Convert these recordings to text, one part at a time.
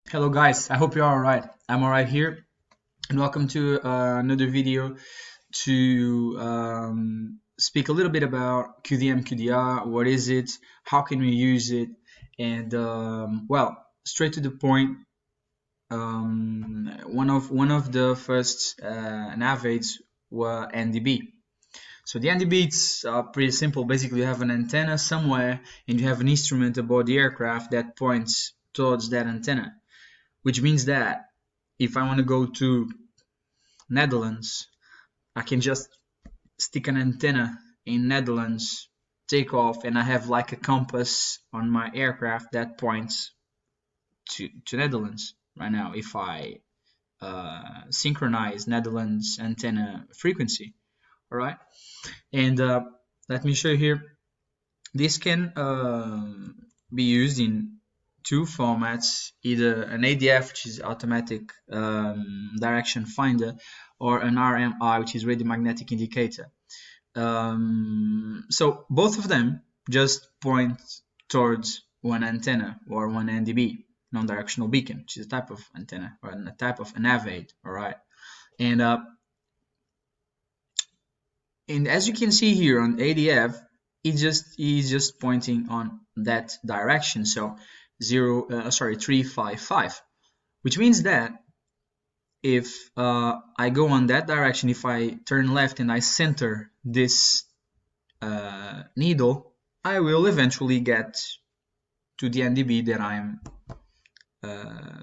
Hello guys, I hope you're alright. I'm alright here, and welcome to another video to speak a little bit about QDM QDR. What is it? How can we use it? And well, straight to the point. One of the first nav aids were NDB. So the NDB it's pretty simple. Basically, you have an antenna somewhere, and you have an instrument aboard the aircraft that points towards that antenna, which means that if I want to go to Netherlands, I can just stick an antenna in Netherlands, take off, and I have like a compass on my aircraft that points to Netherlands right now if I synchronize Netherlands antenna frequency. All right, and let me show you here. This can be used in two formats, either an ADF, which is automatic direction finder, or an RMI, which is radio magnetic indicator. So both of them just point towards one antenna or one NDB, non-directional beacon, which is a type of antenna or a type of nav aid. All right, and as you can see here on ADF, he's just pointing on that direction. So 355, which means that if I go on that direction, if I turn left and I center this needle, I will eventually get to the NDB that I'm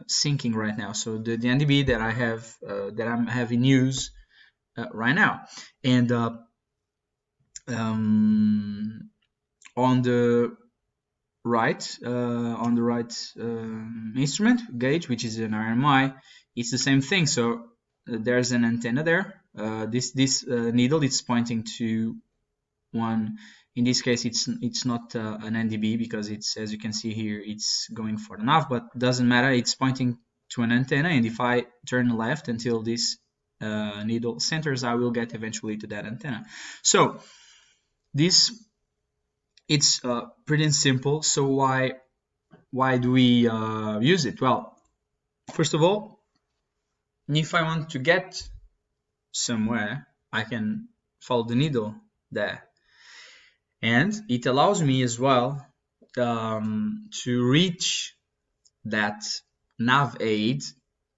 syncing right now. So the NDB that I have that I'm having use right now, and on the right instrument gauge, which is an RMI, it's the same thing. So there's an antenna there. This needle it's pointing to one. In this case, it's not an NDB because it's, as you can see here, it's going for the nav, but doesn't matter. It's pointing to an antenna, and if I turn left until this needle centers, I will get eventually to that antenna. So this it's pretty simple. So why do we use it? Well, first of all, if I want to get somewhere, I can follow the needle there, and it allows me as well to reach that nav aid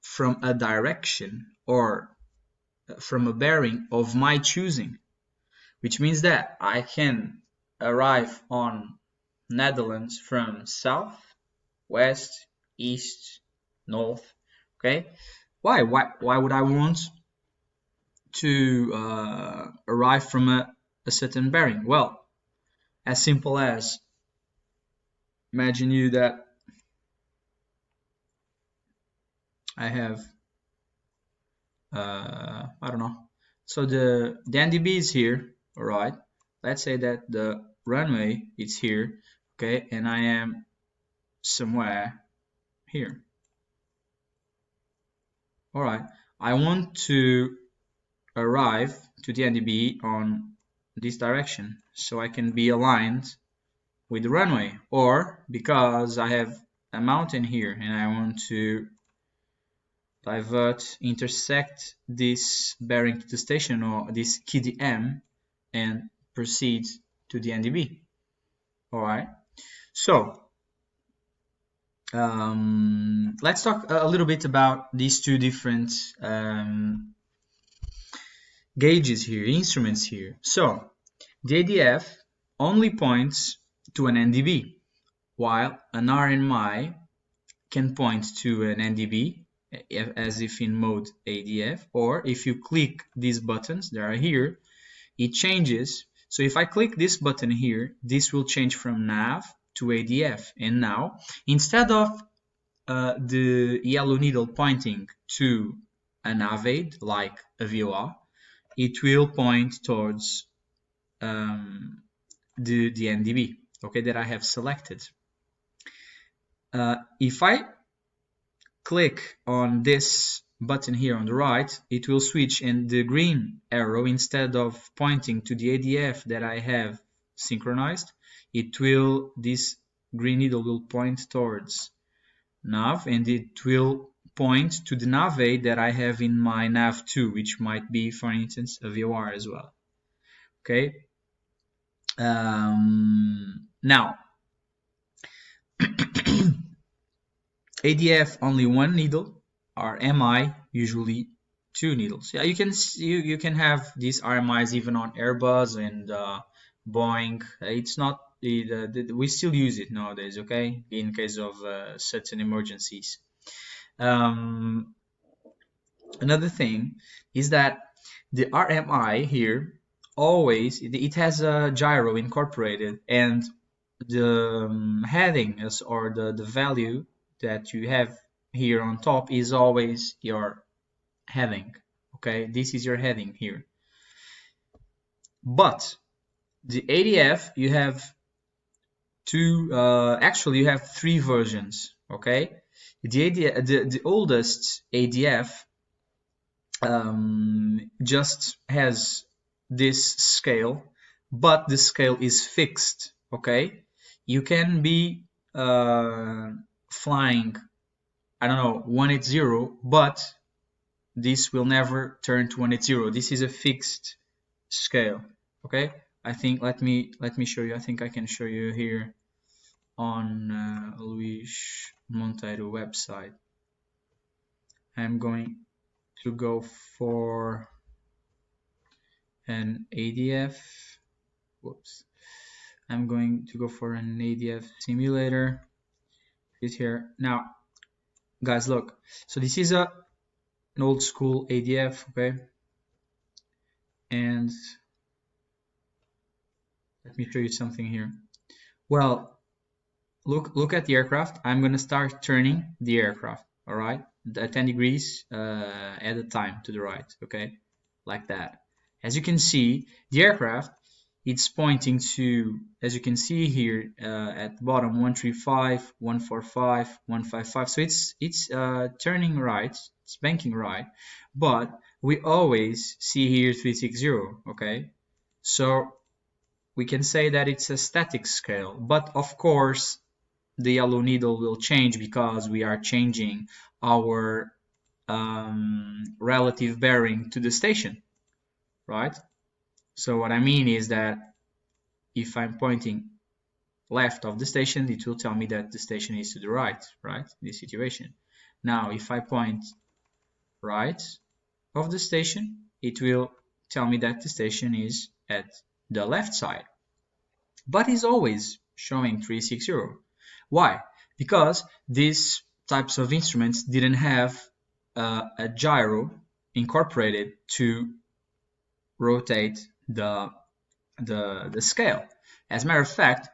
from a direction or from a bearing of my choosing, which means that I can arrive on Netherlands from south, west, east, north. Okay, why would I want to arrive from a certain bearing? Well, as simple as imagine you that I have I don't know. So the NDB is here, all right. Let's say that the runway is here, okay, and I am somewhere here. All right, I want to arrive to the NDB on this direction so I can be aligned with the runway, or because I have a mountain here and I want to intersect this bearing to the station or this QDM and proceed to the NDB. All right, so let's talk a little bit about these two different gauges here, instruments here. So the ADF only points to an NDB, while an RMI can point to an NDB as if in mode ADF, or if you click these buttons that are here, it changes. So if I click this button here, this will change from nav to ADF, and now instead of the yellow needle pointing to a nav aid like a VOR, it will point towards the NDB, okay, that I have selected. If I click on this button here on the right, it will switch, and the green arrow, instead of pointing to the ADF that I have synchronized, this green needle will point towards nav, and it will point to the nav 8 that I have in my nav 2, which might be, for instance, a VOR as well. Okay. Now, ADF only one needle, RMI usually two needles. Yeah, you can have these RMIs even on Airbus and Boeing. It's not we still use it nowadays. Okay, in case of certain emergencies. Another thing is that the RMI here always it has a gyro incorporated, and the heading or the value that you have here on top is always your heading. Okay, this is your heading here. But the ADF, you have actually you have three versions. Okay, the oldest ADF just has this scale, but the scale is fixed. Okay, you can be flying, I don't know, 180, but this will never turn to 180. This is a fixed scale. Okay, I think let me show you. I think I can show you here on Luis Monteiro website. I'm going to go for an ADF. Whoops. I'm going to go for an ADF simulator. It's here. Now, guys, look. So this is an old school ADF, okay? And let me show you something here. Well, look at the aircraft. I'm going to start turning the aircraft, all right? At 10 degrees at a time to the right, okay? Like that. As you can see, the aircraft, it's pointing to, as you can see here at the bottom, 135, 145, 155. So it's turning right, it's banking right, but we always see here 360, okay? So we can say that it's a static scale, but of course the yellow needle will change because we are changing our relative bearing to the station, right? So what I mean is that if I'm pointing left of the station, it will tell me that the station is to the right, right? In this situation. Now, if I point right of the station, it will tell me that the station is at the left side. But it's always showing 360. Why? Because these types of instruments didn't have a gyro incorporated to rotate the scale. As a matter of fact,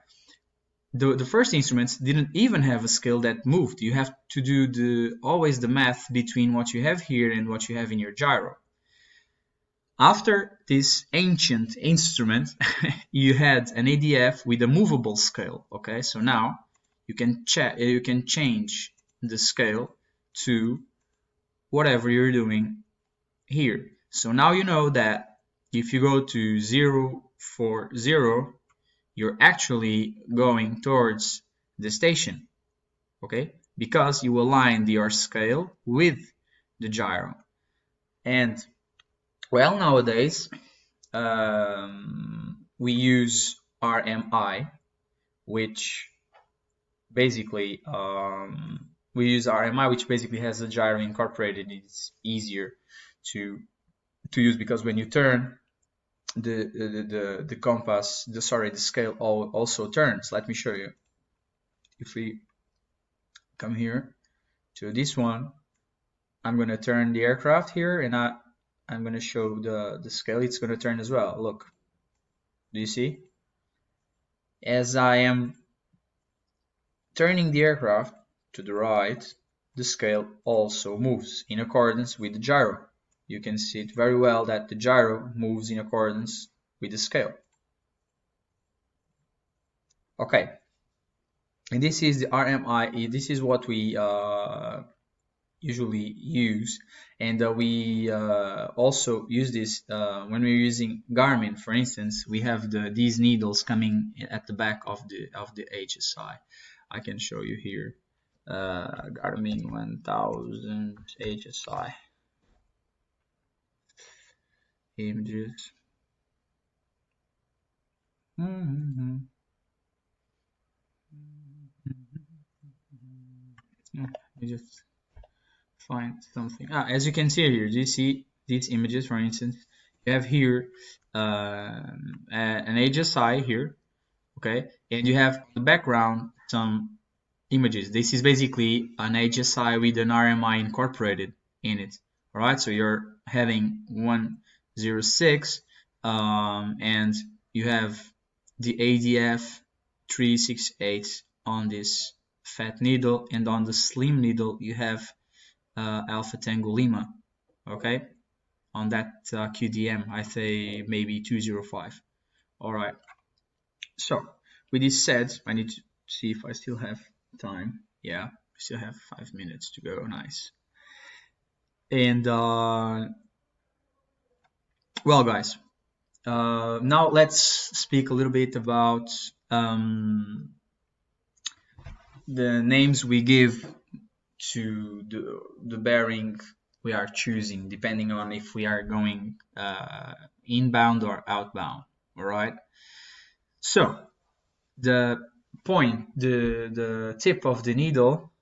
the first instruments didn't even have a scale that moved. You have to do always the math between what you have here and what you have in your gyro. After this ancient instrument, you had an ADF with a movable scale. Okay, so now you can change the scale to whatever you're doing here. So now you know that if you go to 0, 4, 0, you're actually going towards the station, okay? Because you align your scale with the gyro. And well, nowadays we use RMI, which basically has a gyro incorporated. It's easier to use because when you turn the compass, the scale also turns. Let me show you. If we come here to this one, I'm going to turn the aircraft here, and I'm going to show the scale. It's going to turn as well. Look, do you see? As I am turning the aircraft to the right, the scale also moves in accordance with the gyro. You can see it very well that the gyro moves in accordance with the scale. Okay, and this is the RMI. This is what we usually use, and we also use this when we're using Garmin. For instance, we have these needles coming at the back of the HSI. I can show you here. Garmin 1000 HSI images. Let me just find something. As you can see here, do you see these images? For instance, you have here an HSI here, okay, and you have the background some images. This is basically an HSI with an RMI incorporated in it. All right, so you're having 106, and you have the ADF 368 on this fat needle, and on the slim needle you have Alpha Tango Lima. Okay, on that QDM, I say maybe 205. All right. So with this said, I need to see if I still have time. Yeah, we still have 5 minutes to go. Nice. And well, guys, now let's speak a little bit about the names we give to the bearing we are choosing, depending on if we are going inbound or outbound. All right. So the point, the tip of the needle,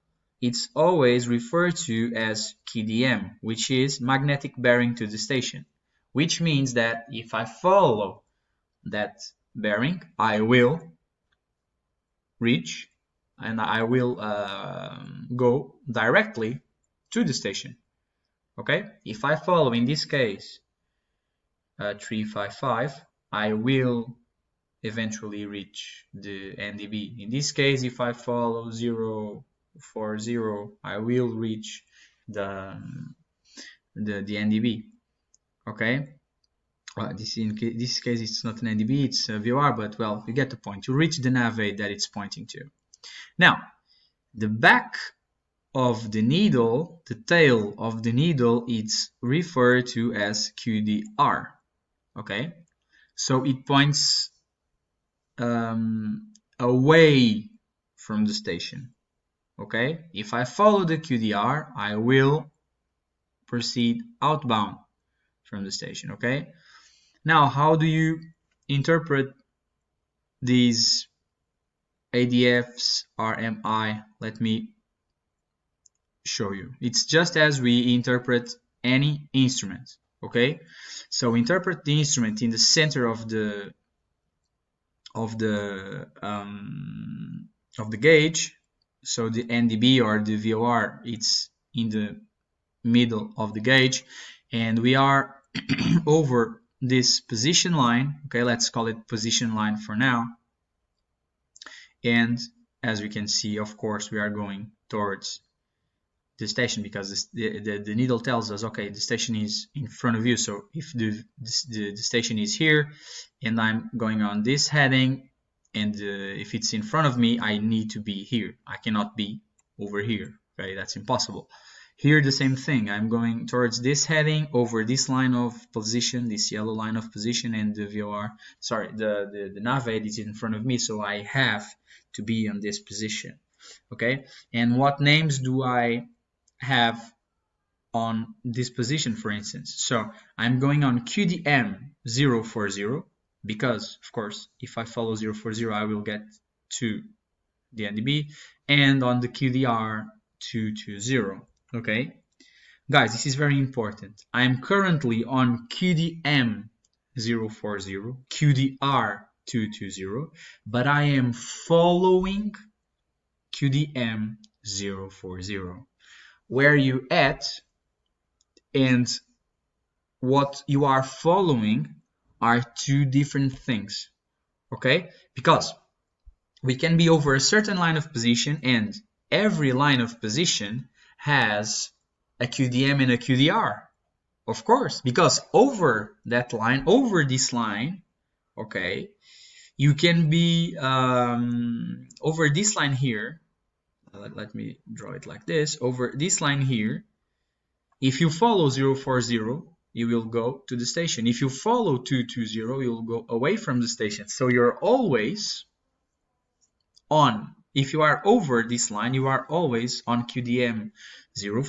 it's always referred to as QDM, which is magnetic bearing to the station, which means that if I follow that bearing, I will reach and I will go directly to the station. Okay, if I follow, in this case, 355, I will eventually reach the NDB. In this case, if I follow 040, I will reach the NDB. Okay, in this case it's not an NDB, it's a VOR, but well, you get the point. You reach the nav that it's pointing to. Now, the back of the needle, the tail of the needle, it's referred to as QDR. Okay, so it points away from the station. Okay, if I follow the QDR, I will proceed outbound from the station. Okay, now how do you interpret these ADFs, RMI? Let me show you. It's just as we interpret any instrument. Okay, so interpret the instrument in the center of the gauge. So the NDB or the VOR, it's in the middle of the gauge, and we are over this position line. Okay, let's call it position line for now. And as we can see, of course, we are going towards the station because the needle tells us, okay, the station is in front of you. So if the station is here and I'm going on this heading, and if it's in front of me, I need to be here. I cannot be over here. Okay, that's impossible. Here the same thing. I'm going towards this heading over this line of position, this yellow line of position, and the VOR, sorry, the nav is in front of me, so I have to be on this position. Okay, and what names do I have on this position, for instance? So I'm going on QDM 040 because, of course, if I follow 040, I will get to the NDB, and on the QDR 220. Okay, guys, this is very important. I am currently on QDM 040, QDR 220, but I am following QDM 040. Where you at and what you are following are two different things. Okay, because we can be over a certain line of position, and every line of position has a QDM and a QDR, of course, because over that line, over this line, okay, you can be over this line here. Let me draw it like this. Over this line here, if you follow 040, you will go to the station. If you follow 220, you will go away from the station. So you're always on If you are over this line, you are always on QDM 0,